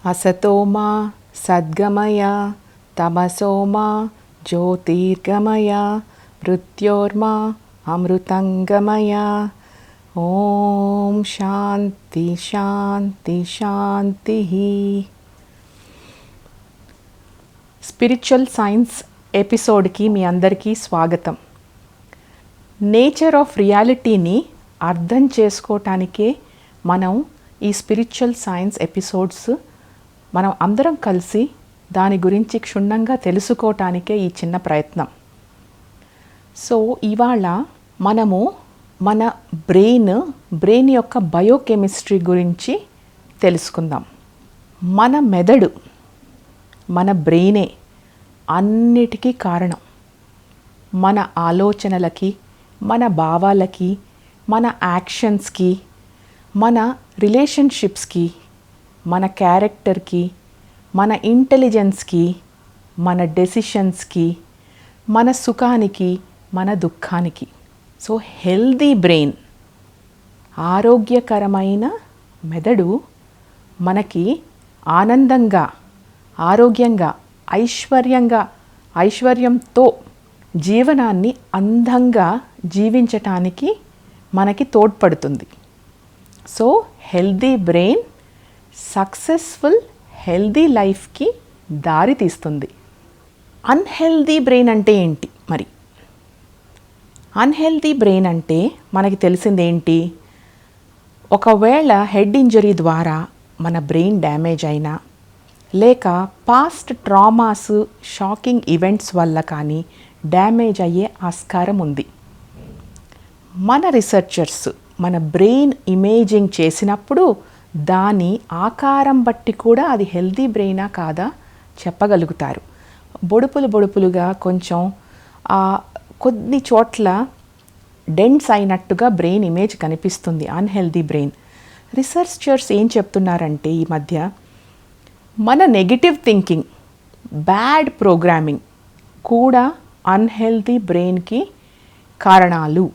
असतो मा सद्गमय तमसो मा ज्योतिर्गमय मृत्योर्मा अमृतंगमय। ఓం శాంతి శాంతి శాంతి. స్పిరిచువల్ సైన్స్ ఎపిసోడ్కి మీ అందరికీ స్వాగతం. నేచర్ ఆఫ్ రియాలిటీని అర్థం చేసుకోవటానికే మనం ఈ స్పిరిచువల్ సైన్స్ ఎపిసోడ్స్ మనం అందరం కలిసి దాని గురించి క్షుణ్ణంగా తెలుసుకోవటానికే ఈ చిన్న ప్రయత్నం. సో ఇవాళ మనము మన బ్రెయిన్ యొక్క బయోకెమిస్ట్రీ గురించి తెలుసుకుందాం. మన మెదడు, మన బ్రెయినే అన్నిటికీ కారణం. మన ఆలోచనలకి, మన భావాలకి, మన యాక్షన్స్కి, మన రిలేషన్షిప్స్కి, మన క్యారెక్టర్కి, మన ఇంటెలిజెన్స్కి, మన డెసిషన్స్కి, మన సుఖానికి, మన దుఃఖానికి. సో హెల్దీ బ్రెయిన్, ఆరోగ్యకరమైన మెదడు మనకి ఆనందంగా, ఆరోగ్యంగా, ఐశ్వర్యంతో జీవనాన్ని అందంగా జీవించటానికి మనకి తోడ్పడుతుంది. So healthy brain successful healthy లైఫ్కి దారి తీస్తుంది. అన్హెల్దీ బ్రెయిన్ అంటే ఏంటి మరి? అన్హెల్దీ బ్రెయిన్ అంటే మనకి తెలిసిందేంటి? ఒకవేళ హెడ్ ఇంజరీ ద్వారా మన బ్రెయిన్ డ్యామేజ్ అయినా, లేక పాస్ట్ ట్రామాస్, షాకింగ్ ఈవెంట్స్ వల్ల కానీ డ్యామేజ్ అయ్యే ఆస్కారం ఉంది. మన రీసెర్చర్స్ మన బ్రెయిన్ ఇమేజింగ్ చేసినప్పుడు దాని ఆకారం బట్టి కూడా అది హెల్దీ బ్రెయినా కాదా చెప్పగలుగుతారు. బొడుపులుగా కొంచెం కొన్ని చోట్ల డెంట్స్ అయినట్టుగా బ్రెయిన్ ఇమేజ్ కనిపిస్తుంది, అన్హెల్దీ బ్రెయిన్. రీసెర్చర్స్ ఏం చెప్తున్నారంటే ఈ మధ్య మన నెగిటివ్ థింకింగ్, బ్యాడ్ ప్రోగ్రామింగ్ కూడా అన్హెల్దీ బ్రెయిన్కి కారణాలు.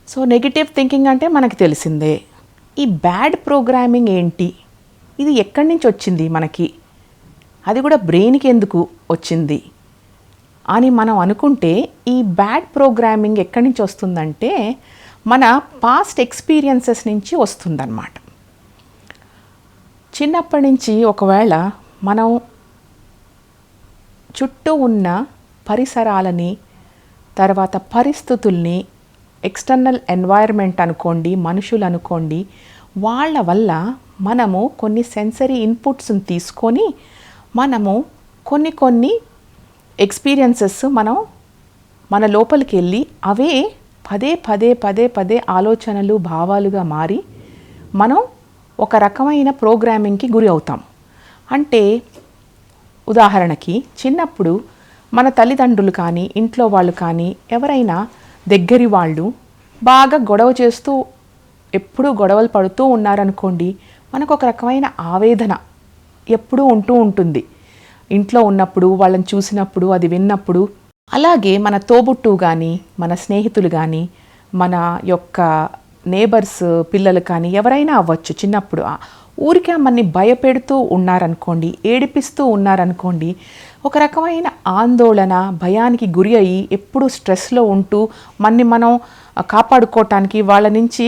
సో నెగిటివ్ థింకింగ్ అంటే మనకి తెలిసిందే. ఈ బ్యాడ్ ప్రోగ్రామింగ్ ఏంటి? ఇది ఎక్కడి నుంచి వచ్చింది మనకి? అది కూడా బ్రెయిన్కి ఎందుకు వచ్చింది అని మనం అనుకుంటే, ఈ బ్యాడ్ ప్రోగ్రామింగ్ ఎక్కడి నుంచి వస్తుందంటే మన పాస్ట్ ఎక్స్పీరియన్సెస్ నుంచి వస్తుందన్నమాట. చిన్నప్పటి నుంచి ఒకవేళ మనం చుట్టూ ఉన్న పరిసరాలని, తర్వాత పరిస్థితుల్ని, ఎక్స్టర్నల్ ఎన్వైర్మెంట్ అనుకోండి, మనుషులు అనుకోండి, వాళ్ళ వల్ల మనము కొన్ని సెన్సరీ ఇన్పుట్స్ని తీసుకొని మనము కొన్ని ఎక్స్పీరియన్సెస్ మన లోపలికి వెళ్ళి అవే పదే ఆలోచనలు, భావాలుగా మారి మనం ఒక రకమైన ప్రోగ్రామింగ్కి గురి అవుతాం. అంటే ఉదాహరణకి చిన్నప్పుడు మన తల్లిదండ్రులు కానీ, ఇంట్లో వాళ్ళు కానీ, ఎవరైనా దగ్గరి వాళ్ళు బాగా గొడవ చేస్తూ, ఎప్పుడూ గొడవలు పడుతూ ఉన్నారనుకోండి, మనకు ఒక రకమైన ఆవేదన ఎప్పుడూ ఉంటుంది. ఇంట్లో ఉన్నప్పుడు, వాళ్ళని చూసినప్పుడు, అది విన్నప్పుడు. అలాగే మన తోబుట్టు కానీ, మన స్నేహితులు కానీ, మన యొక్క నేబర్స్ పిల్లలు కానీ ఎవరైనా అవ్వచ్చు, చిన్నప్పుడు ఊరికే మనని భయపెడుతూ ఉన్నారనుకోండి, ఏడిపిస్తూ ఉన్నారనుకోండి, ఒక రకమైన ఆందోళన, భయానికి గురి అయ్యి ఎప్పుడూ స్ట్రెస్లో ఉంటూ మనం కాపాడుకోవటానికి, వాళ్ళ నుంచి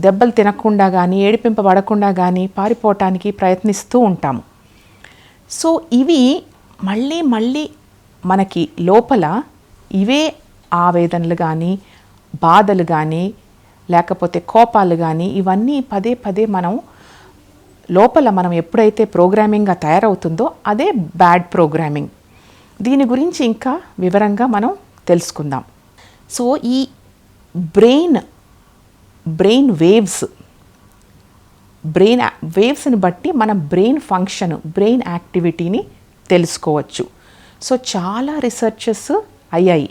దెబ్బలు తినకుండా కానీ, ఏడిపింపబడకుండా కానీ పారిపోవటానికి ప్రయత్నిస్తూ ఉంటాము. సో ఇవి మళ్ళీ మనకి లోపల ఇవే ఆవేదనలు కానీ, బాధలు కానీ, లేకపోతే కోపాలు కానీ, ఇవన్నీ పదే మనం లోపల ఎప్పుడైతే ప్రోగ్రామింగ్గా తయారవుతుందో అదే బ్యాడ్ ప్రోగ్రామింగ్. దీని గురించి ఇంకా వివరంగా మనం తెలుసుకుందాం. సో ఈ బ్రెయిన్ వేవ్స్ని బట్టి మన బ్రెయిన్ ఫంక్షన్, బ్రెయిన్ యాక్టివిటీని తెలుసుకోవచ్చు. సో చాలా రీసెర్చెస్ అయ్యాయి.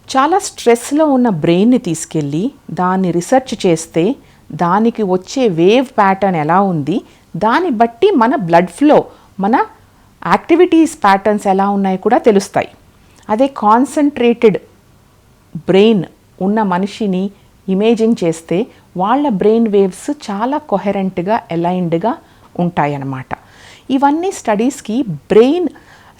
చాలా స్ట్రెస్లో ఉన్న బ్రెయిన్ని తీసుకెళ్ళి దాన్ని రీసెర్చ్ చేస్తే దానికి వచ్చే వేవ్ ప్యాటర్న్ ఎలా ఉంది, దాన్ని బట్టి మన బ్లడ్ ఫ్లో, మన యాక్టివిటీస్ ప్యాటర్న్స్ ఎలా ఉన్నాయి కూడా తెలుస్తాయి. అదే కాన్సన్ట్రేటెడ్ బ్రెయిన్ ఉన్న మనిషిని ఇమేజింగ్ చేస్తే వాళ్ళ బ్రెయిన్ వేవ్స్ చాలా కొహెరెంట్గా, అలైన్డ్గా ఉంటాయన్నమాట. ఇవన్నీ స్టడీస్కి బ్రెయిన్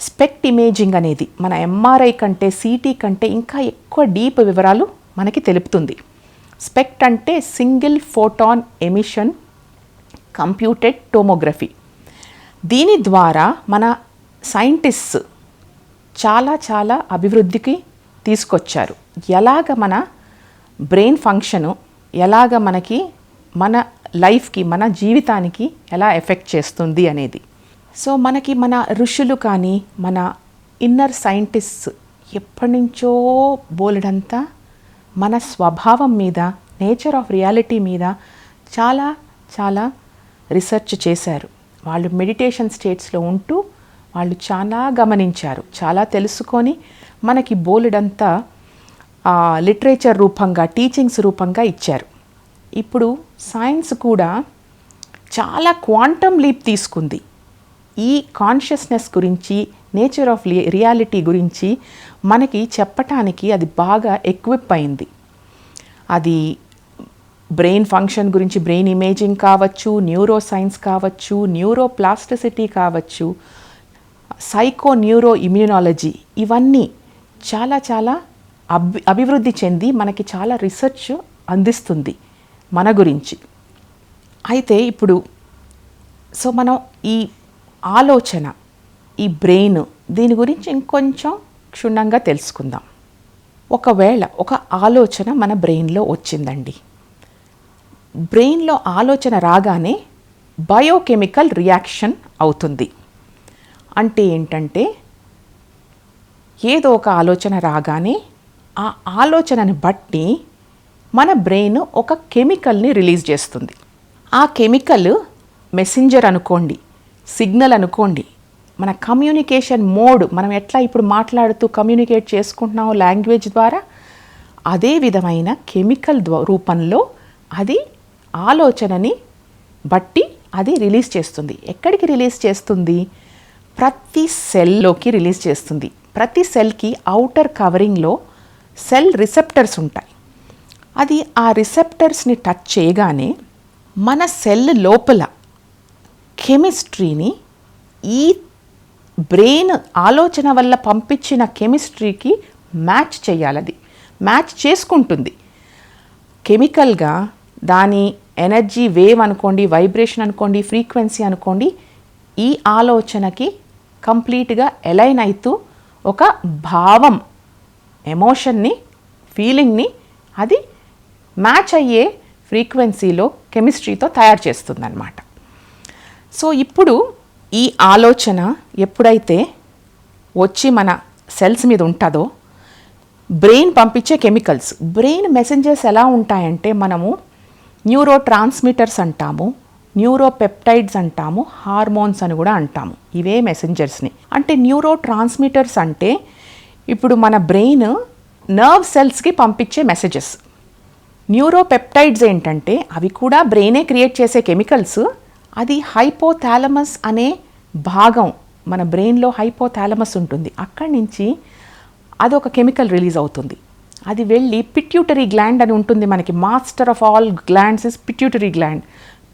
స్పెక్ట్ ఇమేజింగ్ అనేది మన ఎంఆర్ఐ కంటే సిటీ కంటే ఇంకా ఎక్కువ డీప్ వివరాలు మనకి తెలుపుతుంది. స్పెక్ట్ అంటే single photon emission computed tomography. దీని ద్వారా మన సైంటిస్ట్స్ చాలా అభివృద్ధికి తీసుకొచ్చారు. ఎలాగ మన బ్రెయిన్ ఫంక్షను ఎలాగ మనకి మన లైఫ్కి మన జీవితానికి ఎలా ఎఫెక్ట్ చేస్తుంది అనేది. సో మనకి మన ఋషులు కానీ మన ఇన్నర్ సైంటిస్ట్స్ ఎప్పటి నుంచో బోలెడంతా మన స్వభావం మీద, నేచర్ ఆఫ్ రియాలిటీ మీద చాలా రీసెర్చ్ చేశారు. వాళ్ళు మెడిటేషన్ స్టేట్స్లో ఉంటూ వాళ్ళు చాలా గమనించారు, చాలా తెలుసుకొని మనకి బోలెడంతా లిటరేచర్ రూపంగా, టీచింగ్స్ రూపంగా ఇచ్చారు. ఇప్పుడు సైన్స్ కూడా చాలా క్వాంటమ్ లీప్ తీసుకుంది. ఈ కాన్షియస్నెస్ గురించి, నేచర్ ఆఫ్ రియాలిటీ గురించి మనకి చెప్పటానికి అది బాగా ఎక్విప్ అయింది. అది బ్రెయిన్ ఫంక్షన్ గురించి బ్రెయిన్ ఇమేజింగ్ కావచ్చు, న్యూరో సైన్స్ కావచ్చు, న్యూరో ప్లాస్టిసిటీ కావచ్చు, సైకో న్యూరో ఇమ్యూనాలజీ, ఇవన్నీ చాలా అభివృద్ధి చెంది మనకి చాలా రీసెర్చ్ అందిస్తుంది మన గురించి. అయితే ఇప్పుడు సో మనం ఈ ఆలోచన, ఈ బ్రెయిన్, దీని గురించి ఇంకొంచెం క్షుణ్ణంగా తెలుసుకుందాం. ఒకవేళ ఒక ఆలోచన మన బ్రెయిన్లో వచ్చిందండి. బ్రెయిన్లో ఆలోచన రాగానే బయోకెమికల్ రియాక్షన్ అవుతుంది. అంటే ఏంటంటే ఏదో ఒక ఆలోచన రాగానే ఆ ఆలోచనని బట్టి మన బ్రెయిన్ ఒక కెమికల్ని రిలీజ్ చేస్తుంది. ఆ కెమికల్ మెసెంజర్ అనుకోండి, సిగ్నల్ అనుకోండి, మన కమ్యూనికేషన్ మోడ్, మనం ఎట్లా ఇప్పుడు మాట్లాడుతూ కమ్యూనికేట్ చేసుకుంటున్నామో లాంగ్వేజ్ ద్వారా, అదే విధమైన కెమికల్ రూపంలో అది ఆలోచనని బట్టి అది రిలీజ్ చేస్తుంది. ఎక్కడికి రిలీజ్ చేస్తుంది? ప్రతి సెల్లోకి రిలీజ్ చేస్తుంది. ప్రతి సెల్కి ఔటర్ కవరింగ్లో సెల్ రిసెప్టర్స్ ఉంటాయి. అది ఆ రిసెప్టర్స్ని టచ్ చేయగానే మన సెల్ లోపల కెమిస్ట్రీని ఈ బ్రెయిన్ ఆలోచన వల్ల పంపించిన కెమిస్ట్రీకి మ్యాచ్ చేయాలి. అది మ్యాచ్ చేసుకుంటుంది. కెమికల్గా దాని ఎనర్జీ వేవ్ అనుకోండి, వైబ్రేషన్ అనుకోండి, ఫ్రీక్వెన్సీ అనుకోండి, ఈ ఆలోచనకి కంప్లీట్గా అలైన్ అవుతూ ఒక భావం, ఎమోషన్ని, ఫీలింగ్ని అది మ్యాచ్ అయ్యే ఫ్రీక్వెన్సీలో కెమిస్ట్రీతో తయారు చేస్తుందన్నమాట. సో ఇప్పుడు ఈ ఆలోచన ఎప్పుడైతే వచ్చి మన సెల్స్ మీద ఉంటుందో, బ్రెయిన్ పంపించే కెమికల్స్, బ్రెయిన్ మెసెంజర్స్ ఎలా ఉంటాయంటే మనము న్యూరో ట్రాన్స్మిటర్స్ అంటాము, న్యూరో పెప్టైడ్స్ అంటాము, హార్మోన్స్ అని కూడా అంటాము. ఇవే మెసెంజర్స్ని. అంటే న్యూరో ట్రాన్స్మిటర్స్ అంటే ఇప్పుడు మన బ్రెయిన్ నర్వ్ సెల్స్కి పంపించే మెసేజెస్. న్యూరో పెప్టైడ్స్ ఏంటంటే అవి కూడా బ్రెయినే క్రియేట్ చేసే కెమికల్స్. అది హైపోథాలమస్ అనే భాగం, మన బ్రెయిన్లో హైపోథాలమస్ ఉంటుంది, అక్కడి నుంచి అదొక కెమికల్ రిలీజ్ అవుతుంది. అది వెళ్ళి పిట్యూటరీ గ్లాండ్ అని ఉంటుంది మనకి. Master of all glands is pituitary gland.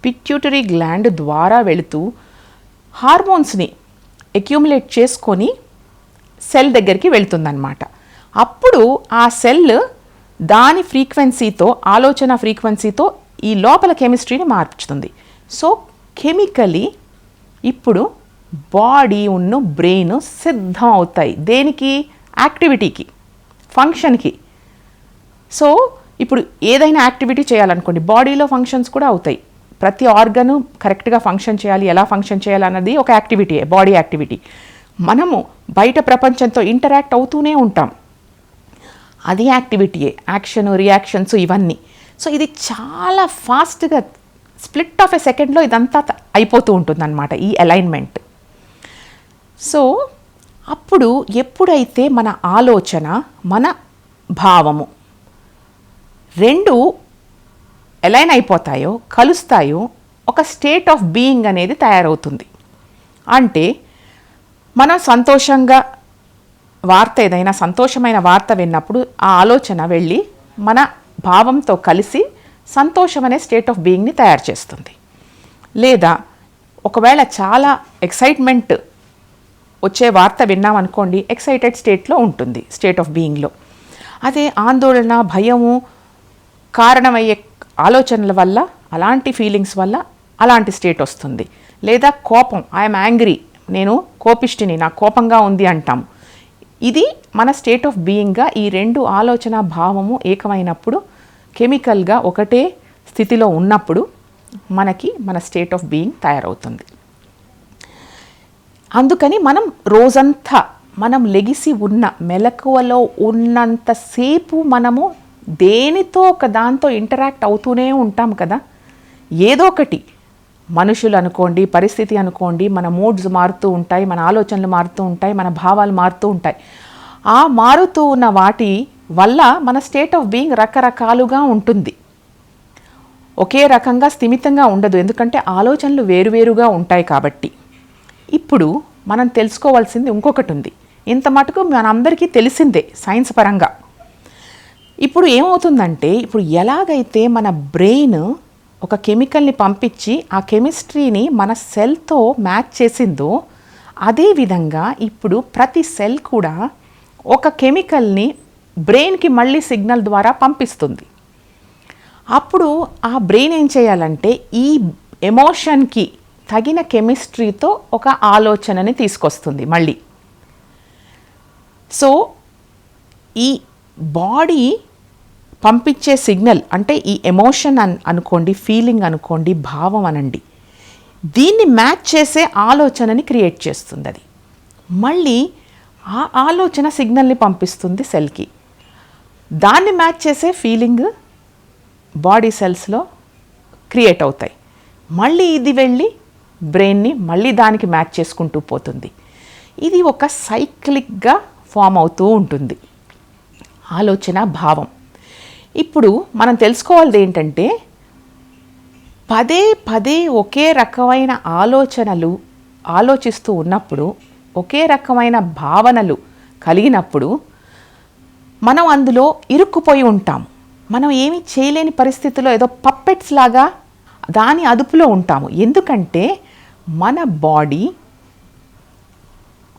Pituitary gland ద్వారా వెళుతూ హార్మోన్స్ని అక్యూములేట్ చేసుకొని సెల్ దగ్గరికి వెళ్తుందన్నమాట. అప్పుడు ఆ సెల్ దాని ఫ్రీక్వెన్సీతో, ఆలోచన ఫ్రీక్వెన్సీతో ఈ లోపల కెమిస్ట్రీని మార్చుతుంది. సో కెమికలీ ఇప్పుడు బాడీ ఉన్న బ్రెయిన్ సిద్ధం అవుతాయి. దేనికి? యాక్టివిటీకి, ఫంక్షన్కి. సో ఇప్పుడు ఏదైనా యాక్టివిటీ చేయాలనుకోండి, బాడీలో ఫంక్షన్స్ కూడా అవుతాయి. ప్రతి ఆర్గను కరెక్ట్గా ఫంక్షన్ చేయాలి, ఎలా ఫంక్షన్ చేయాలి అన్నది ఒక యాక్టివిటీయే, బాడీ యాక్టివిటీ. మనము బయట ప్రపంచంతో ఇంటరాక్ట్ అవుతూనే ఉంటాం, అది యాక్టివిటీయే. యాక్షన్, రియాక్షన్స్ ఇవన్నీ. సో ఇది చాలా ఫాస్ట్గా స్ప్లిట్ ఆఫ్ ఎ సెకండ్లో ఇదంతా అయిపోతూ ఉంటుందన్నమాట, ఈ అలైన్మెంట్. సో అప్పుడు ఎప్పుడైతే మన ఆలోచన, మన భావము రెండు అలైన్ అయిపోతాయో, కలుస్తాయో, ఒక స్టేట్ ఆఫ్ బీయింగ్ అనేది తయారవుతుంది. అంటే మనం సంతోషంగా ఏదైనా సంతోషమైన వార్త విన్నప్పుడు ఆ ఆలోచన వెళ్ళి మన భావంతో కలిసి సంతోషం అనే స్టేట్ ఆఫ్ బీయింగ్ని తయారు చేస్తుంది. లేదా ఒకవేళ చాలా ఎక్సైట్మెంట్ వచ్చే వార్త విన్నామనుకోండి, ఎక్సైటెడ్ స్టేట్లో ఉంటుంది, స్టేట్ ఆఫ్ బీయింగ్లో. అదే ఆందోళన, భయము కారణమయ్యే ఆలోచనల వల్ల, అలాంటి ఫీలింగ్స్ వల్ల అలాంటి స్టేట్ వస్తుంది. లేదా కోపం, ఐఎమ్ యాంగ్రీ, నేను కోపిష్టిని, నాకు కోపంగా ఉంది అంటాం. ఇది మన స్టేట్ ఆఫ్ బీయింగ్గా ఈ రెండు ఆలోచన భావము ఏకమైనప్పుడు, కెమికల్గా ఒకటే స్థితిలో ఉన్నప్పుడు మనకి మన స్టేట్ ఆఫ్ బీయింగ్ తయారవుతుంది. అందుకని మనం రోజంతా మనం లెగిసి ఉన్న మెలకువలో ఉన్నంతసేపు మనము దేనితో ఒక దాంతో ఇంటరాక్ట్ అవుతూనే ఉంటాం కదా. ఏదో ఒకటి, మనుషులు అనుకోండి, పరిస్థితి అనుకోండి, మన మూడ్స్ మారుతూ ఉంటాయి, మన ఆలోచనలు మారుతూ ఉంటాయి, మన భావాలు మారుతూ ఉంటాయి. ఆ మారుతూ ఉన్న వాటి వల్ల మన స్టేట్ ఆఫ్ బీయింగ్ రకరకాలుగా ఉంటుంది. ఒకే రకంగా స్థిమితంగా ఉండదు, ఎందుకంటే ఆలోచనలు వేరువేరుగా ఉంటాయి కాబట్టి. ఇప్పుడు మనం తెలుసుకోవాల్సింది ఇంకొకటి ఉంది. ఇంత మటుకు మనందరికీ తెలిసిందే సైన్స్ పరంగా. ఇప్పుడు ఏమవుతుందంటే, ఇప్పుడు ఎలాగైతే మన బ్రెయిన్ ఒక కెమికల్ని పంపించి ఆ కెమిస్ట్రీని మన సెల్తో మ్యాచ్ చేసిందో, అదేవిధంగా ఇప్పుడు ప్రతి సెల్ కూడా ఒక కెమికల్ని బ్రెయిన్కి మళ్ళీ సిగ్నల్ ద్వారా పంపిస్తుంది. అప్పుడు ఆ బ్రెయిన్ ఏం చేయాలంటే ఈ ఎమోషన్కి తగిన కెమిస్ట్రీతో ఒక ఆలోచనని తీసుకొస్తుంది మళ్ళీ. సో ఈ బాడీ పంపించే సిగ్నల్ అంటే ఈ ఎమోషన్ అనుకోండి, ఫీలింగ్ అనుకోండి, భావం అనండి, దీన్ని మ్యాచ్ చేసే ఆలోచనని క్రియేట్ చేస్తుంది. అది మళ్ళీ ఆ ఆలోచన సిగ్నల్ని పంపిస్తుంది సెల్కి. దాన్ని మ్యాచ్ చేసే ఫీలింగ్ బాడీ సెల్స్లో క్రియేట్ అవుతాయి. మళ్ళీ ఇది వెళ్ళి బ్రెయిన్ని మళ్ళీ దానికి మ్యాచ్ చేసుకుంటూ పోతుంది. ఇది ఒక సైక్లిక్గా ఫామ్ అవుతూ ఉంటుంది ఆలోచన, భావం. ఇప్పుడు మనం తెలుసుకోవాల్ది ఏంటంటే, పదే పదే ఒకే రకమైన ఆలోచనలు ఆలోచిస్తూ ఉన్నప్పుడు, ఒకే రకమైన భావనలు కలిగినప్పుడు మనం అందులో ఇరుక్కుపోయి ఉంటాం. మనం ఏమీ చేయలేని పరిస్థితుల్లో ఏదో పప్పెట్స్ లాగా దాని అదుపులో ఉంటాము. ఎందుకంటే మన బాడీ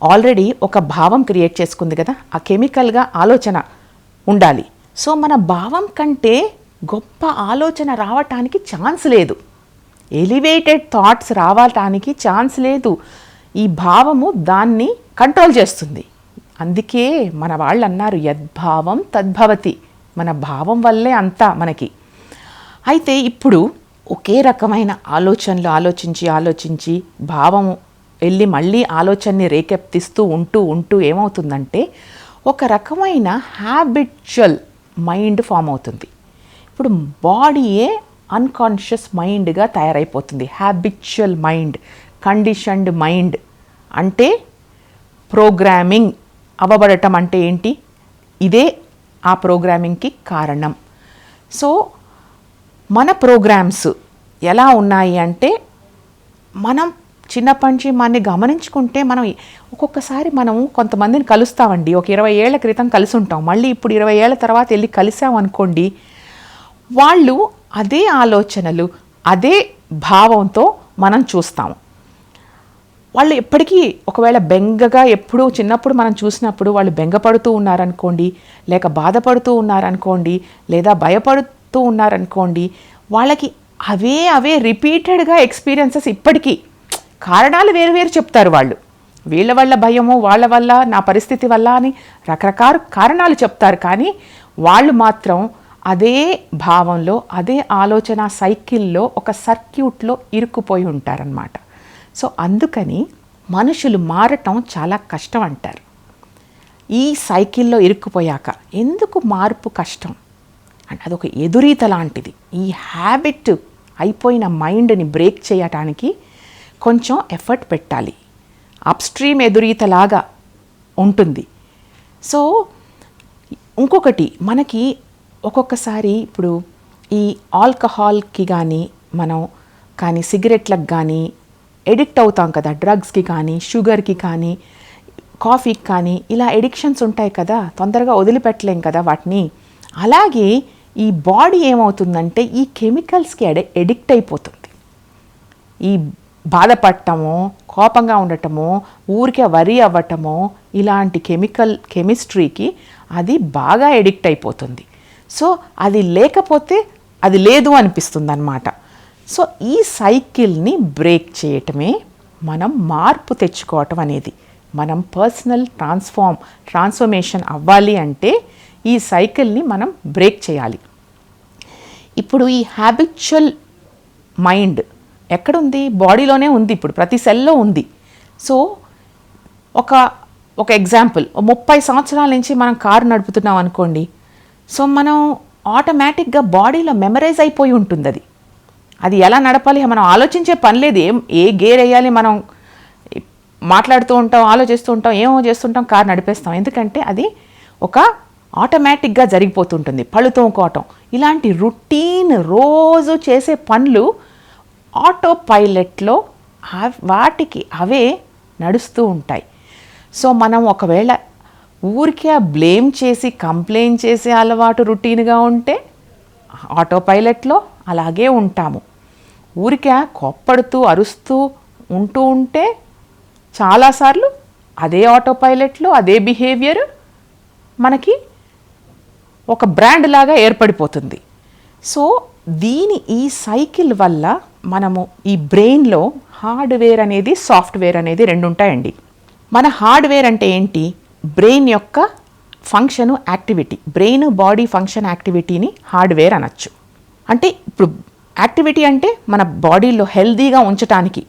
ఆల్రెడీ ఒక భావం క్రియేట్ చేసుకుంది కదా, ఆ కెమికల్గా ఆలోచన ఉండాలి. సో మన భావం కంటే గొప్ప ఆలోచన రావటానికి ఛాన్స్ లేదు, ఎలివేటెడ్ థాట్స్ రావటానికి ఛాన్స్ లేదు. ఈ భావము దాన్ని కంట్రోల్ చేస్తుంది. అందుకే మన వాళ్ళు అన్నారు, యద్భావం తద్భవతి, మన భావం వల్లే అంతా మనకి. అయితే ఇప్పుడు ఒకే రకమైన ఆలోచనలు ఆలోచించి భావము వెళ్ళి మళ్ళీ ఆలోచనని రేకెత్తిస్తూ ఉంటూ ఏమవుతుందంటే, ఒక రకమైన హ్యాబిచువల్ మైండ్ ఫామ్ అవుతుంది. ఇప్పుడు బాడీయే అన్కాన్షియస్ మైండ్గా తయారైపోతుంది. హ్యాబిచువల్ మైండ్, కండిషన్డ్ మైండ్ అంటే ప్రోగ్రామింగ్ అవ్వబడటం అంటే ఏంటి? ఇదే ఆ ప్రోగ్రామింగ్కి కారణం. సో మన ప్రోగ్రామ్స్ ఎలా ఉన్నాయి అంటే, మనం చిన్నప్పటి నుంచి మనని గమనించుకుంటే, మనం ఒక్కొక్కసారి మనం కొంతమందిని కలుస్తామండి, ఒక 20 ఏళ్ల క్రితం కలిసి ఉంటాం, మళ్ళీ ఇప్పుడు 20 ఏళ్ల తర్వాత వెళ్ళి కలిసామనుకోండి, వాళ్ళు అదే ఆలోచనలు అదే భావంతో మనం చూస్తాము. వాళ్ళు ఎప్పటికీ ఒకవేళ బెంగగా ఎప్పుడూ చిన్నప్పుడు మనం చూసినప్పుడు వాళ్ళు బెంగపడుతూ ఉన్నారనుకోండి, లేక బాధపడుతూ ఉన్నారనుకోండి, లేదా భయపడుతూ ఉన్నారనుకోండి, వాళ్ళకి అవే రిపీటెడ్గా ఎక్స్పీరియన్సెస్ ఇప్పటికీ. కారణాలు వేరు చెప్తారు వాళ్ళు, వీళ్ళ వల్ల భయము, వాళ్ళ వల్ల, నా పరిస్థితి వల్ల అని రకరకాల కారణాలు చెప్తారు. కానీ వాళ్ళు మాత్రం అదే భావంలో, అదే ఆలోచన సైకిల్లో, ఒక సర్క్యూట్లో ఇరుక్కుపోయి ఉంటారనమాట. సో అందుకని మనుషులు మారటం చాలా కష్టం అంటారు. ఈ సైకిల్లో ఇరుక్కుపోయాక ఎందుకు మార్పు కష్టం అంటే, అదొక ఎదురీత లాంటిది. ఈ హ్యాబిట్ అయిపోయిన మైండ్ని బ్రేక్ చేయటానికి కొంచెం ఎఫర్ట్ పెట్టాలి. అప్స్ట్రీమ్ ఎదురీతలాగా ఉంటుంది. సో ఇంకొకటి, మనకి ఒక్కొక్కసారి ఇప్పుడు ఈ ఆల్కహాల్కి కానీ సిగరెట్లకు కానీ ఎడిక్ట్ అవుతాం కదా, డ్రగ్స్కి కానీ, షుగర్కి కానీ, కాఫీకి కానీ, ఇలా ఎడిక్షన్స్ ఉంటాయి కదా, తొందరగా వదిలిపెట్టలేం కదా వాటిని. అలాగే ఈ బాడీ ఏమవుతుందంటే ఈ కెమికల్స్కి ఎడిక్ట్ అయిపోతుంది. ఈ బాధపడటమో, కోపంగా ఉండటమో, ఊరికే వరి అవ్వటమో, ఇలాంటి కెమిస్ట్రీకి అది బాగా ఎడిక్ట్ అయిపోతుంది. సో అది లేకపోతే అది లేదు అనిపిస్తుంది అన్నమాట. సో ఈ సైకిల్ని బ్రేక్ చేయటమే మనం మార్పు తెచ్చుకోవటం అనేది. మనం పర్సనల్ ట్రాన్స్ఫర్మేషన్ అవ్వాలి అంటే ఈ సైకిల్ని మనం బ్రేక్ చేయాలి. ఇప్పుడు ఈ హ్యాబిచువల్ మైండ్ ఎక్కడుంది? బాడీలోనే ఉంది, ఇప్పుడు ప్రతి సెల్లో ఉంది. సో ఒక ఎగ్జాంపుల్, 30 సంవత్సరాల నుంచి మనం కారు నడుపుతున్నాం అనుకోండి. సో మనం ఆటోమేటిక్గా బాడీలో మెమరైజ్ అయిపోయి ఉంటుంది అది. అది ఎలా నడపాలి మనం ఆలోచించే పని లేదు. ఏ గేర్ వేయాలి మనం మాట్లాడుతూ ఉంటాం, ఆలోచిస్తూ ఉంటాం, ఏమో చేస్తుంటాం, కారు నడిపేస్తాం. ఎందుకంటే అది ఒక ఆటోమేటిక్గా జరిగిపోతుంటుంది. పళ్ళు తోముకోవటం, ఇలాంటి రొటీన్ రోజు చేసే పనులు ఆటో పైలట్లో వాటికి అవే నడుస్తూ ఉంటాయి. సో మనం ఒకవేళ ఊరికే బ్లేమ్ చేసి కంప్లైంట్ చేసే అలవాటు రొటీన్గా ఉంటే ఆటో పైలట్లో అలాగే ఉంటాము. ఊరికే కోప్పడుతూ అరుస్తూ ఉంటే చాలాసార్లు అదే ఆటో పైలట్లో అదే బిహేవియర్ మనకి ఒక బ్రాండ్ లాగా ఏర్పడిపోతుంది. సో ఈ సైకిల్ వల్ల మనము ఈ బ్రెయిన్లో హార్డ్వేర్ అనేది సాఫ్ట్వేర్ అనేది రెండు ఉంటాయండి. మన హార్డ్వేర్ అంటే ఏంటి? బ్రెయిన్ యొక్క function activity, brain body function యాక్టివిటీని హార్డ్వేర్ అనొచ్చు. అంటే ఇప్పుడు యాక్టివిటీ అంటే మన బాడీలో హెల్దీగా ఉంచడానికి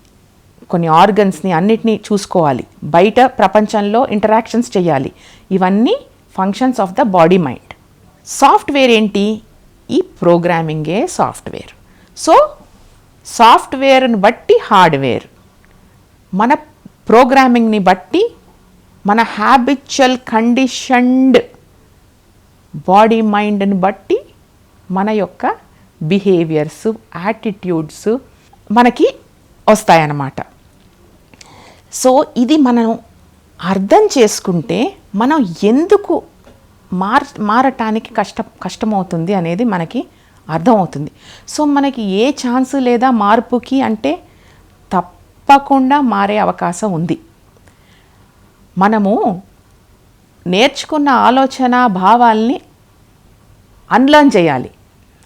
కొన్ని ఆర్గన్స్ని అన్నిటినీ చూసుకోవాలి, బయట ప్రపంచంలో ఇంటరాక్షన్స్ చేయాలి. ఇవన్నీ functions of the body mind. Software ఏంటి? ఈ ప్రోగ్రామింగే సాఫ్ట్వేర్. సో సాఫ్ట్వేర్ని బట్టి హార్డ్వేర్, మన ప్రోగ్రామింగ్ని బట్టి మన హ్యాబిచువల్ కండిషన్డ్ బాడీ మైండ్ని బట్టి మన యొక్క బిహేవియర్స్, యాటిట్యూడ్స్ మనకి వస్తాయన్నమాట. సో ఇది మనం అర్థం చేసుకుంటే మనం ఎందుకు మారటానికి కష్టమవుతుంది అనేది మనకి అర్థమవుతుంది. సో మనకి ఏ ఛాన్స్ లేదా మార్పుకి అంటే తప్పకుండా మారే అవకాశం ఉంది. మనము నేర్చుకున్న ఆలోచన భావాల్ని అన్లర్న్ చేయాలి.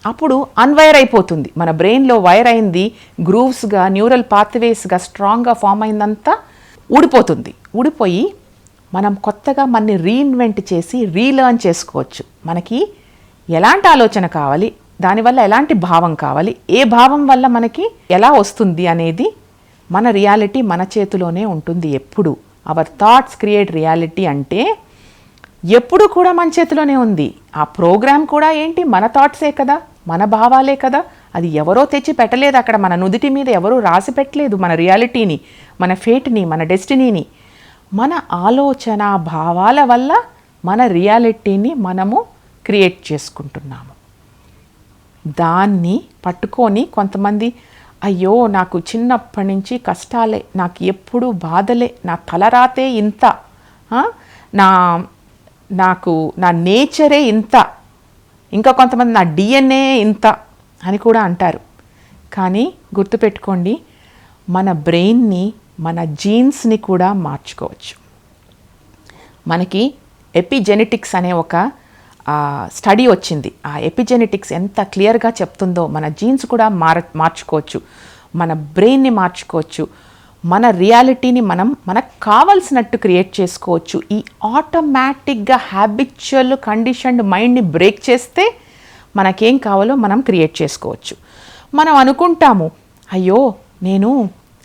అప్పుడు అన్వైర్ అయిపోతుంది. మన బ్రెయిన్లో వైర్ అయింది గ్రూవ్స్గా, న్యూరల్ పాత్వేస్గా స్ట్రాంగ్గా ఫామ్ అయిందంతా ఊడిపోతుంది. ఊడిపోయి మనం కొత్తగా మనని రీఇన్వెంట్ చేసి రీలర్న్ చేసుకోవచ్చు. మనకి ఎలాంటి ఆలోచన కావాలి, దానివల్ల ఎలాంటి భావం కావాలి, ఏ భావం వల్ల మనకి ఎలా వస్తుంది అనేది మన రియాలిటీ మన చేతిలోనే ఉంటుంది ఎప్పుడు. అవర్ థాట్స్ క్రియేట్ రియాలిటీ అంటే ఎప్పుడు కూడా మన చేతిలోనే ఉంది. ఆ ప్రోగ్రామ్ కూడా ఏంటి? మన థాట్సే కదా, మన భావాలే కదా. అది ఎవరో తెచ్చి పెట్టలేదు అక్కడ, మన నుదిటి మీద ఎవరూ రాసి పెట్టలేదు మన రియాలిటీని, మన ఫేట్ని, మన డెస్టినీని. మన ఆలోచన భావాల వల్ల మన రియాలిటీని మనము క్రియేట్ చేసుకుంటున్నాము. దాన్ని పట్టుకొని కొంతమంది అయ్యో నాకు చిన్నప్పటి నుంచి కష్టాలే, నాకు ఎప్పుడు బాధలే, నా తలరాతే ఇంత, నా నేచరే ఇంత, ఇంకా కొంతమంది నా డిఎన్ఏ ఇంత అని కూడా అంటారు. కానీ గుర్తుపెట్టుకోండి, మన బ్రెయిన్ని, మన జీన్స్ని కూడా మార్చుకోవచ్చు. మనకి ఎపిజెనెటిక్స్ అనే ఒక స్టడీ వచ్చింది. ఆ ఎపిజెనెటిక్స్ ఎంత క్లియర్గా చెప్తుందో మన జీన్స్ కూడా మార్చుకోవచ్చు, మన బ్రెయిన్ని మార్చుకోవచ్చు, మన రియాలిటీని మనకు కావాల్సినట్టు క్రియేట్ చేసుకోవచ్చు. ఈ ఆటోమేటిక్గా హ్యాబిచువల్ కండిషన్డ్ మైండ్ని బ్రేక్ చేస్తే మనకేం కావాలో మనం క్రియేట్ చేసుకోవచ్చు. మనం అనుకుంటాము, అయ్యో నేను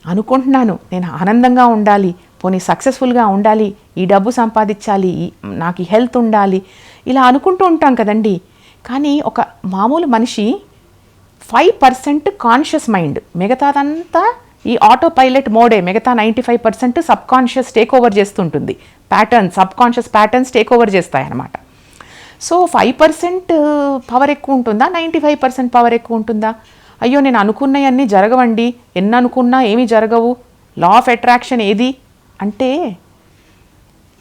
అనుకుంటున్నాను నేను ఆనందంగా ఉండాలి, పోనీ సక్సెస్ఫుల్గా ఉండాలి, ఈ డబ్బు సంపాదించాలి, నాకు ఈ హెల్త్ ఉండాలి, ఇలా అనుకుంటూ ఉంటాం కదండి. కానీ ఒక మామూలు మనిషి 5% కాన్షియస్ మైండ్, మిగతాదంతా ఈ ఆటో పైలట్ మోడే, మిగతా 95% సబ్ కాన్షియస్ టేక్ ఓవర్ చేస్తుంటుంది. Subconscious patterns take over చేస్తాయన్నమాట. సో 5% పవర్ ఎక్కువ ఉంటుందా, 95% పవర్ ఎక్కువ ఉంటుందా? అయ్యో నేను అనుకున్నవన్నీ జరగవండి, ఎన్ని అనుకున్నా ఏమీ జరగవు, లా ఆఫ్ అట్రాక్షన్ ఏది అంటే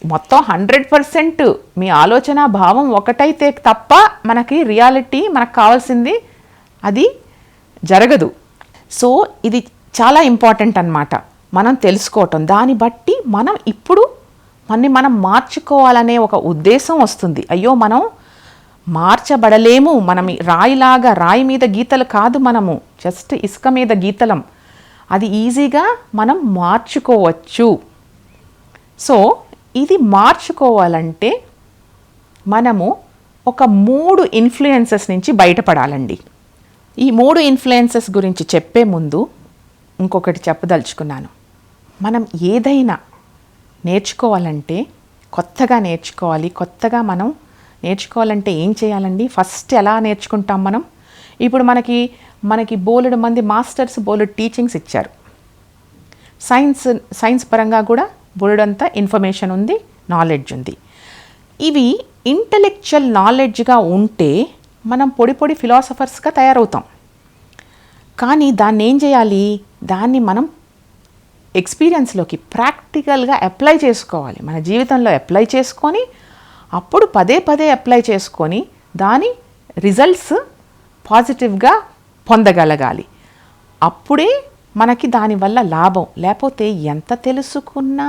మొత్తం 100% మీ ఆలోచన భావం ఒకటైతే తప్ప మనకి రియాలిటీ, మనకు కావాల్సింది అది జరగదు. సో ఇది చాలా ఇంపార్టెంట్ అన్నమాట మనం తెలుసుకోవటం. దాన్ని బట్టి మనం ఇప్పుడు మనం మార్చుకోవాలనే ఒక ఉద్దేశం వస్తుంది. అయ్యో మనం మార్చబడలేము, మనం రాయిలాగా, రాయి మీద గీతలు కాదు, మనము జస్ట్ ఇసుక మీద గీతలం, అది ఈజీగా మనం మార్చుకోవచ్చు. సో ఇది మార్చుకోవాలంటే మనము ఒక 3 ఇన్ఫ్లుయెన్సెస్ నుంచి బయటపడాలండి. ఈ 3 ఇన్ఫ్లుయెన్సెస్ గురించి చెప్పే ముందు ఇంకొకటి చెప్పదలుచుకున్నాను. మనం ఏదైనా నేర్చుకోవాలంటే కొత్తగా నేర్చుకోవాలి. కొత్తగా మనం నేర్చుకోవాలంటే ఏం చేయాలండి? ఫస్ట్ ఎలా నేర్చుకుంటాం మనం? ఇప్పుడు మనకి బోలెడు మంది మాస్టర్స్ బోలెడు టీచింగ్స్ ఇచ్చారు. సైన్స్ పరంగా కూడా బోలెడంత ఇన్ఫర్మేషన్ ఉంది, నాలెడ్జ్ ఉంది. ఇవి ఇంటలెక్చువల్ నాలెడ్జ్గా ఉంటే మనం పొడి ఫిలాసఫర్స్గా తయారవుతాం. కానీ దాన్ని ఏం చేయాలి? దాన్ని మనం ఎక్స్పీరియన్స్లోకి ప్రాక్టికల్గా అప్లై చేసుకోవాలి. మన జీవితంలో అప్లై చేసుకొని అప్పుడు పదే అప్లై చేసుకొని దాని రిజల్ట్స్ పాజిటివ్గా పొందగలగాలి. అప్పుడే మనకి దానివల్ల లాభం. లేకపోతే ఎంత తెలుసుకున్నా,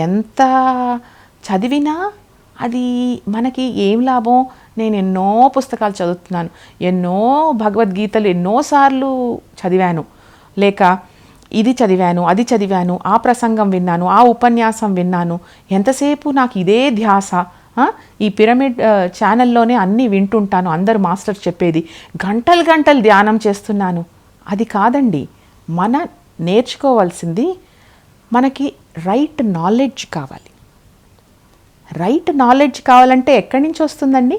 ఎంత చదివినా అది మనకి ఏం లాభం? నేను ఎన్నో పుస్తకాలు చదువుతున్నాను, ఎన్నో భగవద్గీతలు ఎన్నోసార్లు చదివాను, లేక ఇది చదివాను, అది చదివాను, ఆ ప్రసంగం విన్నాను, ఆ ఉపన్యాసం విన్నాను, ఎంతసేపు నాకు ఇదే ధ్యాస, ఈ పిరమిడ్ ఛానల్లోనే అన్నీ వింటుంటాను, అందరు మాస్టర్ చెప్పేది, గంటలు ధ్యానం చేస్తున్నాను. అది కాదండి. మన నేర్చుకోవాల్సింది మనకి రైట్ నాలెడ్జ్ కావాలి. రైట్ నాలెడ్జ్ కావాలంటే ఎక్కడి నుంచి వస్తుందండి?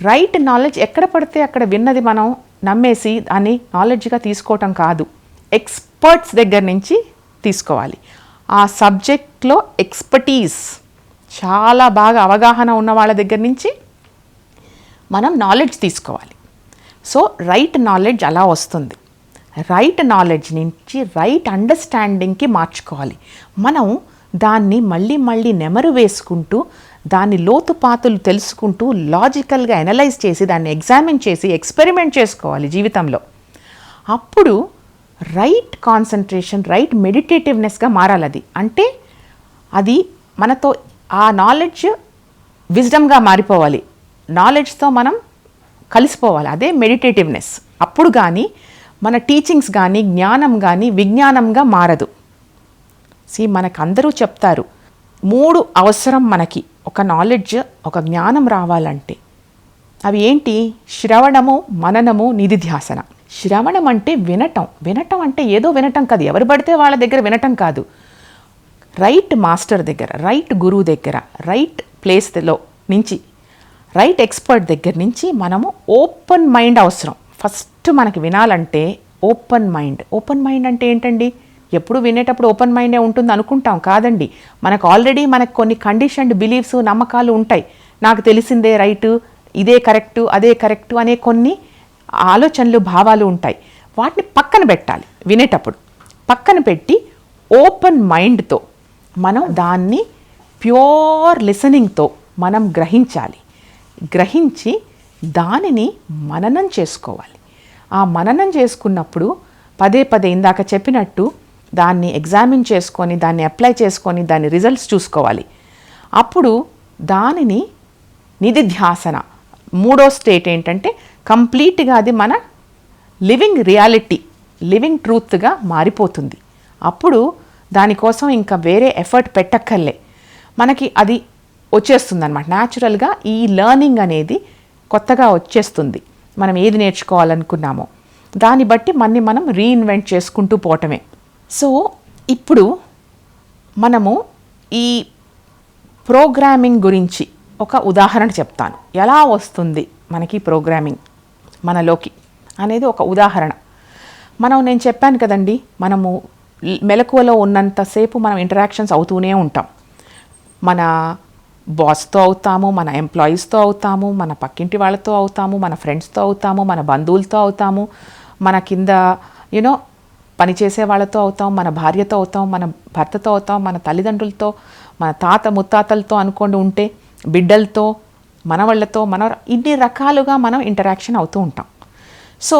రైట్ నాలెడ్జ్ ఎక్కడ పడితే అక్కడ విన్నది మనం నమ్మేసి దాన్ని నాలెడ్జ్గా తీసుకోవటం కాదు. ఎక్స్పర్ట్స్ దగ్గర నుంచి తీసుకోవాలి. ఆ సబ్జెక్ట్లో ఎక్స్పర్టీస్ చాలా బాగా అవగాహన ఉన్న వాళ్ళ దగ్గర నుంచి మనం నాలెడ్జ్ తీసుకోవాలి. సో రైట్ నాలెడ్జ్ అలా వస్తుంది. రైట్ నాలెడ్జ్ నుంచి రైట్ అండర్స్టాండింగ్కి మార్చుకోవాలి. మనం దాన్ని మళ్ళీ నెమరు వేసుకుంటూ దాని లోతుపాతులు తెలుసుకుంటూ లాజికల్గా అనలైజ్ చేసి దాన్ని ఎగ్జామిన్ చేసి ఎక్స్పెరిమెంట్ చేసుకోవాలి జీవితంలో. అప్పుడు రైట్ కాన్సన్ట్రేషన్, రైట్ మెడిటేటివ్నెస్గా మారాలి. అది అంటే అది మనతో ఆ నాలెడ్జ్ విజ్డమ్గా మారిపోవాలి. నాలెడ్జ్తో మనం కలిసిపోవాలి. అదే మెడిటేటివ్నెస్. అప్పుడు కానీ మన టీచింగ్స్ కానీ జ్ఞానం కానీ విజ్ఞానంగా మారదు. మనకు అందరూ చెప్తారు 3 అవసరం మనకి ఒక నాలెడ్జ్, ఒక జ్ఞానం రావాలంటే. అవి ఏంటి? శ్రవణము, మననము, నిధిధ్యాసన. శ్రవణం అంటే వినటం అంటే ఏదో వినటం కాదు, ఎవరు పడితే వాళ్ళ దగ్గర వినటం కాదు. రైట్ మాస్టర్ దగ్గర, రైట్ గురువు దగ్గర, రైట్ ప్లేస్లో నుంచి, రైట్ ఎక్స్పర్ట్ దగ్గర నుంచి మనము ఓపెన్ మైండ్ అవసరం. ఫస్ట్ మనకి వినాలంటే ఓపెన్ మైండ్. ఓపెన్ మైండ్ అంటే ఏంటండి? ఎప్పుడు వినేటప్పుడు ఓపెన్ మైండే ఉంటుంది అనుకుంటాం. కాదండి. మనకు ఆల్రెడీ కొన్ని కండిషన్డ్ బిలీఫ్స్, నమ్మకాలు ఉంటాయి. నాకు తెలిసిందే రైటు, ఇదే కరెక్టు, అదే కరెక్టు అనే కొన్ని ఆలోచనలు, భావాలు ఉంటాయి. వాటిని పక్కన పెట్టాలి. వినేటప్పుడు పక్కన పెట్టి ఓపెన్ మైండ్తో మనం దాన్ని ప్యూర్ లిసనింగ్తో మనం గ్రహించాలి. గ్రహించి దానిని మననం చేసుకోవాలి. ఆ మననం చేసుకున్నప్పుడు పదే ఇందాక చెప్పినట్టు దాన్ని ఎగ్జామిన్ చేసుకొని, దాన్ని అప్లై చేసుకొని, దాని రిజల్ట్స్ చూసుకోవాలి. అప్పుడు దానిని నిధిధ్యాసన, 3వ స్టేట్ ఏంటంటే కంప్లీట్గా అది మన లివింగ్ రియాలిటీ, లివింగ్ ట్రూత్గా మారిపోతుంది. అప్పుడు దానికోసం ఇంకా వేరే ఎఫర్ట్ పెట్టక్కర్లే, మనకి అది వచ్చేస్తుంది అన్నమాట. న్యాచురల్గా ఈ లెర్నింగ్ అనేది కొత్తగా వచ్చేస్తుంది. మనం ఏది నేర్చుకోవాలనుకున్నామో దాన్ని బట్టి మనం రీఇన్వెంట్ చేసుకుంటూ పోవటమే. సో ఇప్పుడు మనము ఈ ప్రోగ్రామింగ్ గురించి ఒక ఉదాహరణ చెప్తాను. ఎలా వస్తుంది మనకి ప్రోగ్రామింగ్ మనలోకి అనేది ఒక ఉదాహరణ. నేను చెప్పాను కదండి, మనము మెలకువలో ఉన్నంతసేపు మనం ఇంటరాక్షన్స్ అవుతూనే ఉంటాం. మన బాస్తో అవుతాము, మన ఎంప్లాయీస్తో అవుతాము, మన పక్కింటి వాళ్ళతో అవుతాము, మన ఫ్రెండ్స్తో అవుతాము, మన బంధువులతో అవుతాము, మన కింద పనిచేసే వాళ్ళతో అవుతాం, మన భార్యతో అవుతాం, మన భర్తతో అవుతాం, మన తల్లిదండ్రులతో, మన తాత ముత్తాతలతో అనుకోండి ఉంటే, బిడ్డలతో, మనవాళ్ళతో, ఇన్ని రకాలుగా మనం ఇంటరాక్షన్ అవుతూ ఉంటాం. సో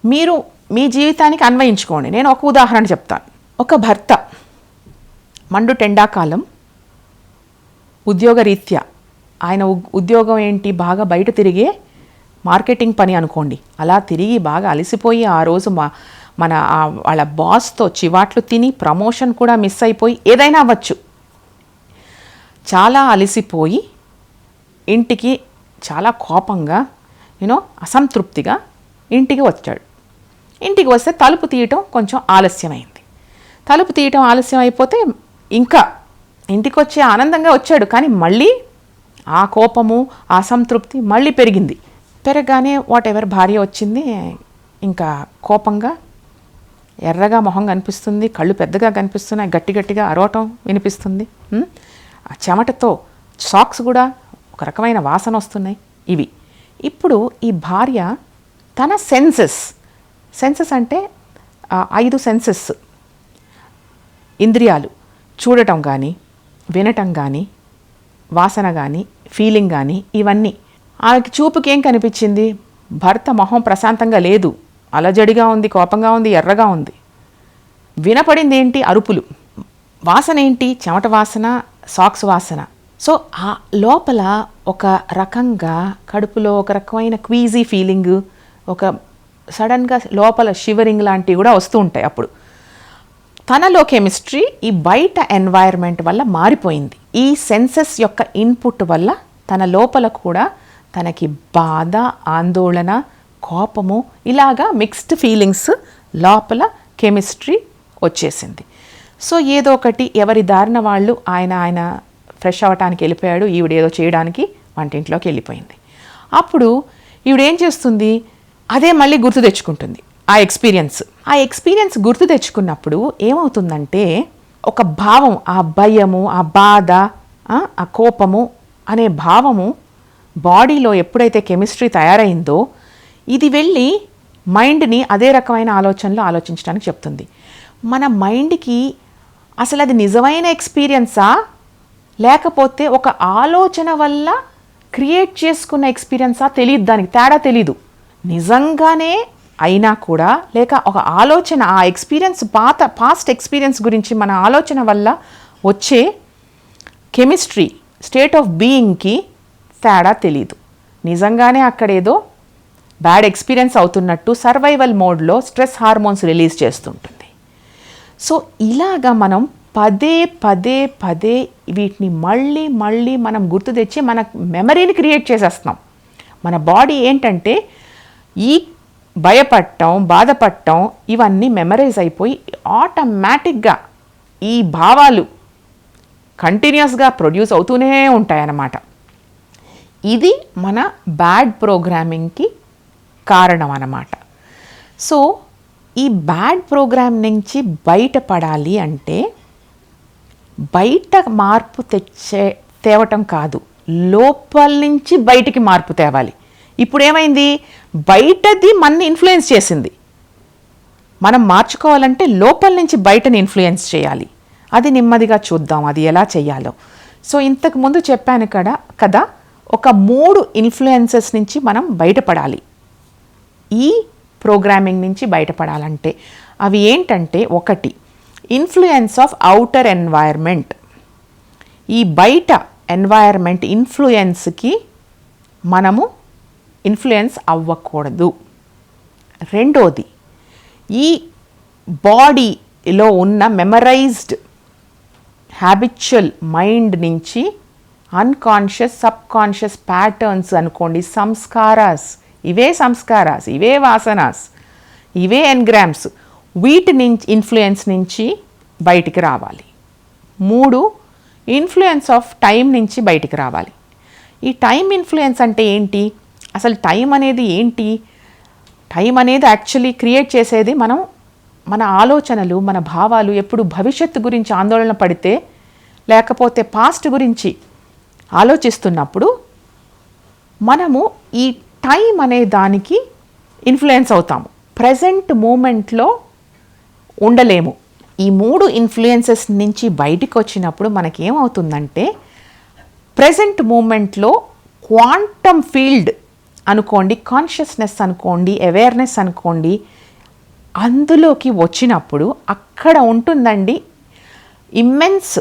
మీరు మీ జీవితానికి అన్వయించుకోండి. నేను ఒక ఉదాహరణ చెప్తాను. ఒక భర్త ఎండాకాలం ఉద్యోగరీత్యా, ఆయన ఉద్యోగం ఏంటి, బాగా బయట తిరిగే మార్కెటింగ్ పని అనుకోండి. అలా తిరిగి బాగా అలసిపోయి ఆ రోజు వాళ్ళ బాస్తో చివాట్లు తిని ప్రమోషన్ కూడా మిస్ అయిపోయి, ఏదైనా అవ్వచ్చు, చాలా అలసిపోయి ఇంటికి చాలా కోపంగా అసంతృప్తిగా ఇంటికి వచ్చాడు. ఇంటికి వస్తే తలుపు తీయటం కొంచెం ఆలస్యమైంది. తలుపు తీయటం ఆలస్యం అయిపోతే ఇంకా ఇంటికి వచ్చి ఆనందంగా వచ్చాడు, కానీ మళ్ళీ ఆ కోపము ఆ అసంతృప్తి మళ్ళీ పెరగగానే వాటెవర్ భార్య వచ్చింది. ఇంకా కోపంగా ఎర్రగా మొహం కనిపిస్తుంది, కళ్ళు పెద్దగా కనిపిస్తున్నాయి, గట్టిగా అరవటం వినిపిస్తుంది. ఆ చెమటతో సాక్స్ కూడా ఒక రకమైన వాసన వస్తున్నాయి. ఇప్పుడు ఈ భార్య తన సెన్సెస్ అంటే 5 సెన్సెస్ ఇంద్రియాలు, చూడటం కానీ, వినటం కానీ, వాసన కానీ, ఫీలింగ్ కానీ, ఇవన్నీ ఆమెకి చూపుకి ఏం కనిపించింది? భర్త మొహం ప్రశాంతంగా లేదు, అలజడిగా ఉంది, కోపంగా ఉంది, ఎర్రగా ఉంది. వినపడింది ఏంటి? అరుపులు. వాసన ఏంటి? చెమట వాసన, సాక్స్ వాసన. సో ఆ లోపల ఒక రకంగా కడుపులో ఒక రకమైన క్వీజీ ఫీలింగ్, ఒక సడన్గా లోపల షివరింగ్ లాంటివి కూడా వస్తూ ఉంటాయి. అప్పుడు తనలో కెమిస్ట్రీ ఈ బయట ఎన్వైర్న్మెంట్ వల్ల మారిపోయింది. ఈ సెన్సెస్ యొక్క ఇన్పుట్ వల్ల తన లోపల కూడా తనకి బాధ, ఆందోళన, కోపము, ఇలాగా మిక్స్డ్ ఫీలింగ్స్, లోపల కెమిస్ట్రీ వచ్చేసింది. సో ఏదో ఒకటి ఎవరి దారిన వాళ్ళు ఆయన ఫ్రెష్ అవ్వటానికి వెళ్ళిపోయాడు, ఈవిడేదో చేయడానికి వంటింట్లోకి వెళ్ళిపోయింది. అప్పుడు ఈవిడేం చేస్తుంది? అదే మళ్ళీ గుర్తు తెచ్చుకుంటుంది ఆ ఎక్స్పీరియన్స్ గుర్తు తెచ్చుకున్నప్పుడు ఏమవుతుందంటే, ఒక భావం, ఆ భయము, ఆ బాధ, ఆ కోపము అనే భావము బాడీలో ఎప్పుడైతే కెమిస్ట్రీ తయారైందో, ఇది వెళ్ళి మైండ్ని అదే రకమైన ఆలోచనలు ఆలోచించడానికి చెప్తుంది. మన మైండ్కి అసలు అది నిజమైన ఎక్స్పీరియన్సా, లేకపోతే ఒక ఆలోచన వల్ల క్రియేట్ చేసుకున్న ఎక్స్పీరియన్సా తెలియదు, దానికి తేడా తెలీదు. నిజంగానే అయినా కూడా, లేక ఒక ఆలోచన, ఆ ఎక్స్పీరియన్స్ పాస్ట్ ఎక్స్పీరియన్స్ గురించి మన ఆలోచన వల్ల వచ్చే కెమిస్ట్రీ, స్టేట్ ఆఫ్ బీయింగ్కి తేడా తెలీదు. నిజంగానే అక్కడేదో బ్యాడ్ ఎక్స్పీరియన్స్ అవుతున్నట్టు సర్వైవల్ మోడ్లో స్ట్రెస్ హార్మోన్స్ రిలీజ్ చేస్తుంటుంది. సో ఇలాగా మనం పదే వీటిని మళ్ళీ మనం గుర్తు తెచ్చి మన మెమరీని క్రియేట్ చేసేస్తున్నాం. మన బాడీ ఏంటంటే ఈ భయపడటం, బాధపడటం ఇవన్నీ మెమరైజ్ అయిపోయి ఆటోమేటిక్గా ఈ భావాలు కంటిన్యూస్గా ప్రొడ్యూస్ అవుతూనే ఉంటాయన్నమాట. ఇది మన బ్యాడ్ ప్రోగ్రామింగ్కి కారణం అన్నమాట. సో ఈ బ్యాడ్ ప్రోగ్రామ్ నుంచి బయటపడాలి అంటే బయట మార్పు తేవటం కాదు, లోపల నుంచి బయటికి మార్పు తేవాలి. ఇప్పుడు ఏమైంది? బయటది మనని ఇన్ఫ్లుయెన్స్ చేసింది. మనం మార్చుకోవాలంటే లోపల నుంచి బయటని ఇన్ఫ్లుయెన్స్ చేయాలి. అది నెమ్మదిగా చూద్దాం అది ఎలా చేయాలో. సో ఇంతకు ముందు చెప్పాను కదా, ఒక 3 ఇన్ఫ్లుయెన్సెస్ నుంచి మనం బయటపడాలి. ఈ ప్రోగ్రామింగ్ నుంచి బయటపడాలంటే అవి ఏంటంటే, 1 ఇన్ఫ్లుయెన్స్ ఆఫ్ ఔటర్ ఎన్వైర్మెంట్. ఈ బయట ఎన్వైర్మెంట్ ఇన్ఫ్లుయెన్స్కి మనము ఇన్ఫ్లుయెన్స్ అవ్వకూడదు. 2ది, ఈ బాడీలో ఉన్న మెమరైజ్డ్ హ్యాబిచువల్ మైండ్ నుంచి అన్కాన్షియస్, సబ్కాన్షియస్ ప్యాటర్న్స్ అనుకోండి, సంస్కారాస్, ఇవే వాసనాస్, ఇవే ఎన్గ్రామ్స్, వీటి నుంచి ఇన్ఫ్లుయెన్స్ నుంచి బయటికి రావాలి. 3 ఇన్ఫ్లుయెన్స్ ఆఫ్ టైం నుంచి బయటికి రావాలి. ఈ టైం ఇన్ఫ్లుయెన్స్ అంటే ఏంటి? అసలు టైం అనేది ఏంటి? టైం అనేది యాక్చువల్లీ క్రియేట్ చేసేది మన ఆలోచనలు, మన భావాలు. ఎప్పుడు భవిష్యత్తు గురించి ఆందోళన పడితే, లేకపోతే పాస్ట్ గురించి ఆలోచిస్తున్నప్పుడు మనము ఈ టైం అనే దానికి ఇన్ఫ్లుయెన్స్ అవుతాము. ప్రజెంట్ మూమెంట్లో ఉండలేము. ఈ 3 ఇన్ఫ్లుయెన్సెస్ నుంచి బయటికి వచ్చినప్పుడు మనకేమవుతుందంటే, ప్రజెంట్ మూమెంట్లో క్వాంటమ్ ఫీల్డ్ అనుకోండి, కాన్షియస్నెస్ అనుకోండి, అవేర్నెస్ అనుకోండి, అందులోకి వచ్చినప్పుడు అక్కడ ఉంటుందండి ఇమ్మెన్స్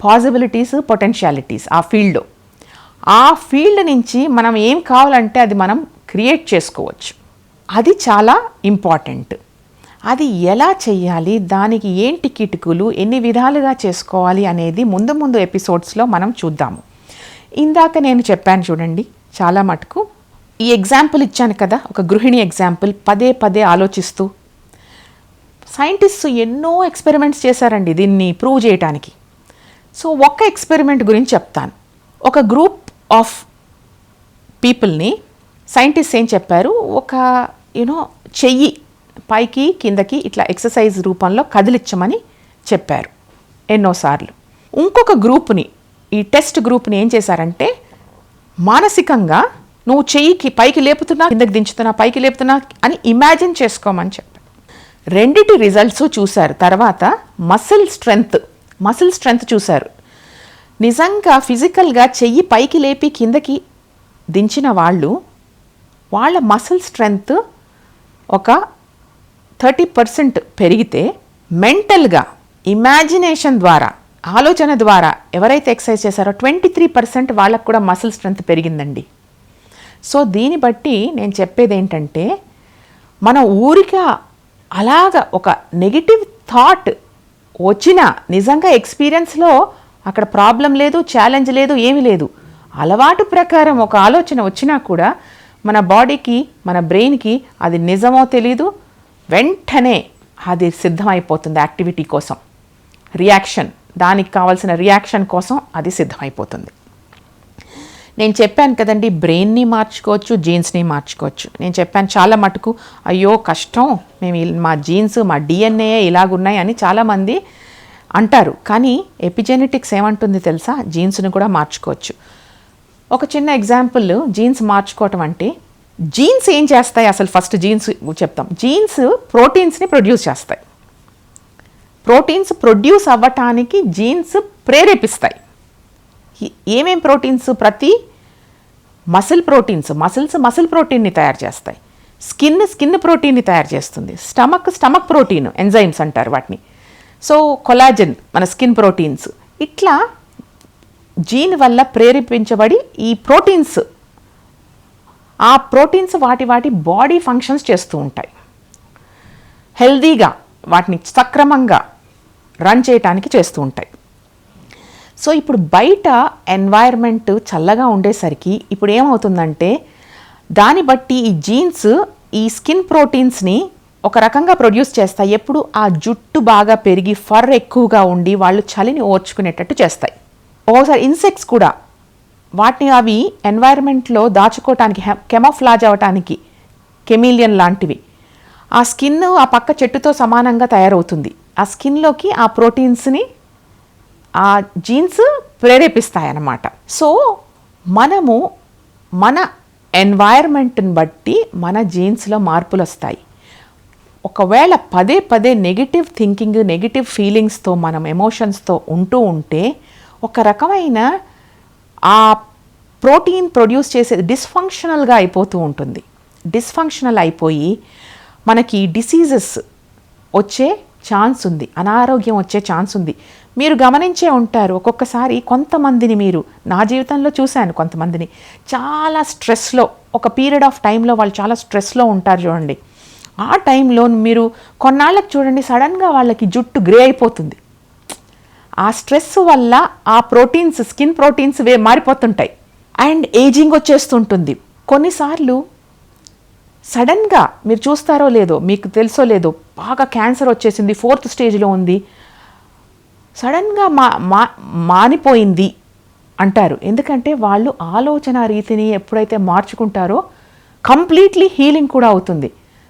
పాసిబిలిటీస్, పొటెన్షియాలిటీస్ ఆ ఫీల్డ్లో. ఆ ఫీల్డ్ నుంచి మనం ఏం కావాలంటే అది మనం క్రియేట్ చేసుకోవచ్చు. అది చాలా ఇంపార్టెంట్. అది ఎలా చెయ్యాలి, దానికి ఏంటి కిటుకులు, ఎన్ని విధాలుగా చేసుకోవాలి అనేది ముందు ముందు ఎపిసోడ్స్లో మనం చూద్దాము. ఇందాక నేను చెప్పాను చూడండి, చాలా మటుకు ఈ ఎగ్జాంపుల్ ఇచ్చాను కదా, ఒక గృహిణి ఎగ్జాంపుల్, పదే పదే ఆలోచిస్తూ. సైంటిస్ట్స్ ఎన్నో ఎక్స్పెరిమెంట్స్ చేశారండి దీన్ని ప్రూవ్ చేయడానికి. సో ఒక్క ఎక్స్పెరిమెంట్ గురించి చెప్తాను. ఒక గ్రూప్ ఆఫ్ పీపుల్ని సైంటిస్ట్ ఏం చెప్పారు, ఒక చెయ్యి పైకి కిందకి ఇట్లా ఎక్సర్సైజ్ రూపంలో కదిలిచ్చమని చెప్పారు ఎన్నోసార్లు. ఇంకొక గ్రూప్ని, ఈ టెస్ట్ గ్రూప్ని ఏం చేశారంటే మానసికంగా నువ్వు చెయ్యికి పైకి లేపుతున్నా, కిందకి దించుతున్నా, పైకి లేపుతున్నా అని ఇమాజిన్ చేసుకోమని చెప్పారు. రెండిటి రిజల్ట్స్ చూశారు. తర్వాత మసిల్ స్ట్రెంగ్త్ చూశారు. నిజంగా ఫిజికల్గా చెయ్యి పైకి లేపి కిందకి దించిన వాళ్ళ మసిల్ స్ట్రెంగ్త్ ఒక 30% పెరిగితే, మెంటల్గా ఇమాజినేషన్ ద్వారా, ఆలోచన ద్వారా ఎవరైతే ఎక్సర్సైజ్ చేశారో 23% వాళ్ళకు కూడా మసిల్ స్ట్రెంగ్త్ పెరిగిందండి. సో దీన్ని బట్టి నేను చెప్పేది ఏంటంటే, మన ఊరిగా అలాగ ఒక నెగిటివ్ థాట్ వచ్చినా, నిజంగా ఎక్స్పీరియన్స్లో అక్కడ ప్రాబ్లం లేదు, ఛాలెంజ్ లేదు, ఏమీ లేదు, అలవాటు ప్రకారం ఒక ఆలోచన వచ్చినా కూడా మన బాడీకి, మన బ్రెయిన్కి అది నిజమో తెలీదు, వెంటనే అది సిద్ధమైపోతుంది యాక్టివిటీ కోసం, రియాక్షన్, దానికి కావాల్సిన రియాక్షన్ కోసం అది సిద్ధమైపోతుంది. నేను చెప్పాను కదండి, బ్రెయిన్ని మార్చుకోవచ్చు, జీన్స్ని మార్చుకోవచ్చు. నేను చెప్పాను చాలా మటుకు అయ్యో కష్టం, మా జీన్స్, మా డిఎన్ఏ ఇలాగున్నాయి అని చాలామంది అంటారు. కానీ ఎపిజెనెటిక్స్ ఏమంటుంది తెలుసా, జీన్స్ని కూడా మార్చుకోవచ్చు. ఒక చిన్న ఎగ్జాంపుల్, జీన్స్ మార్చుకోవటం అంటే, జీన్స్ ఏం చేస్తాయి అసలు, ఫస్ట్ జీన్స్ చెప్తాం. జీన్స్ ప్రోటీన్స్ని ప్రొడ్యూస్ చేస్తాయి. ప్రోటీన్స్ ప్రొడ్యూస్ అవ్వటానికి జీన్స్ ప్రేరేపిస్తాయి. ఏమేం ప్రోటీన్స్, ప్రతి మసిల్ ప్రోటీన్ని తయారు చేస్తాయి, స్కిన్ ప్రోటీన్ని తయారు చేస్తుంది, స్టమక్ ప్రోటీన్, ఎంజైమ్స్ అంటారు వాటిని. సో కొలాజన్ మన స్కిన్ ప్రోటీన్స్, ఇట్లా జీన్ వల్ల ప్రేరేపించబడి ఈ ప్రోటీన్స్, ఆ ప్రోటీన్స్ వాటి బాడీ ఫంక్షన్స్ చేస్తూ ఉంటాయి. హెల్దీగా వాటిని సక్రమంగా రన్ చేయటానికి చేస్తూ ఉంటాయి. సో ఇప్పుడు బయట ఎన్వైర్న్మెంట్ చల్లగా ఉండేసరికి ఇప్పుడు ఏమవుతుందంటే, దాన్ని బట్టి ఈ జీన్స్ ఈ స్కిన్ ప్రోటీన్స్ని ఒక రకంగా ప్రొడ్యూస్ చేస్తాయి. ఎప్పుడు ఆ జుట్టు బాగా పెరిగి ఫర్ ఎక్కువగా ఉండి వాళ్ళు చలిని ఓర్చుకునేటట్టు చేస్తాయి. ఓసారి ఇన్సెక్ట్స్ కూడా వాటిని అవి ఎన్వైర్న్మెంట్లో దాచుకోవటానికి, కెమోఫ్లాజ్ అవ్వటానికి, కెమిలియన్ లాంటివి, ఆ స్కిన్ ఆ పక్క చెట్టుతో సమానంగా తయారవుతుంది. ఆ స్కిన్లోకి ఆ ప్రోటీన్స్ని ఆ జీన్స్ ప్రేరేపిస్తాయన్నమాట. సో మనము మన ఎన్వైర్న్మెంట్ని బట్టి మన జీన్స్లో మార్పులు వస్తాయి. ఒకవేళ పదే పదే నెగిటివ్ థింకింగ్, నెగిటివ్ ఫీలింగ్స్తో, మనం ఎమోషన్స్తో ఉంటే ఒక రకమైన ఆ ప్రోటీన్ ప్రొడ్యూస్ చేసేది డిస్ఫంక్షనల్గా అయిపోతూ ఉంటుంది. డిస్ఫంక్షనల్ అయిపోయి మనకి డిసీజెస్ వచ్చే ఛాన్స్ ఉంది, అనారోగ్యం వచ్చే ఛాన్స్ ఉంది. మీరు గమనించే ఉంటారు ఒక్కొక్కసారి కొంతమందిని, మీరు నా జీవితంలో చూశాను కొంతమందిని, చాలా స్ట్రెస్లో, ఒక పీరియడ్ ఆఫ్ టైంలో వాళ్ళు చాలా స్ట్రెస్లో ఉంటారు చూడండి. ఆ టైంలో మీరు కొన్నాళ్ళకి చూడండి, సడన్గా వాళ్ళకి జుట్టు గ్రే అయిపోతుంది. ఆ స్ట్రెస్ వల్ల ఆ ప్రోటీన్స్, స్కిన్ ప్రోటీన్స్ మారిపోతుంటాయి అండ్ ఏజింగ్ వచ్చేస్తుంటుంది. కొన్నిసార్లు సడన్గా మీరు చూస్తారో లేదో, మీకు తెలుసో లేదో, బాగా క్యాన్సర్ వచ్చేసింది, 4th స్టేజ్లో ఉంది, సడన్గా మానిపోయింది అంటారు. ఎందుకంటే వాళ్ళు ఆలోచన రీతిని ఎప్పుడైతే మార్చుకుంటారో కంప్లీట్లీ హీలింగ్ కూడా అవుతుంది,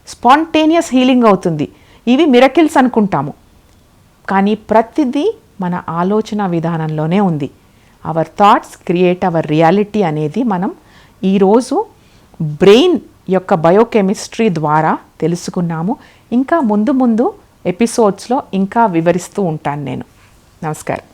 స్పాంటేనియస్ హీలింగ్ అవుతుంది. ఇవి మిరకిల్స్ అనుకుంటాము, కానీ ప్రతిదీ మన ఆలోచన విధానంలోనే ఉంది. Our thoughts create our reality అనేది మనం ఈరోజు బ్రెయిన్ యొక్క బయోకెమిస్ట్రీ ద్వారా తెలుసుకున్నాము. ఇంకా ముందు ఎపిసోడ్స్లో ఇంకా వివరిస్తూ ఉంటాను నేను. నమస్కారం.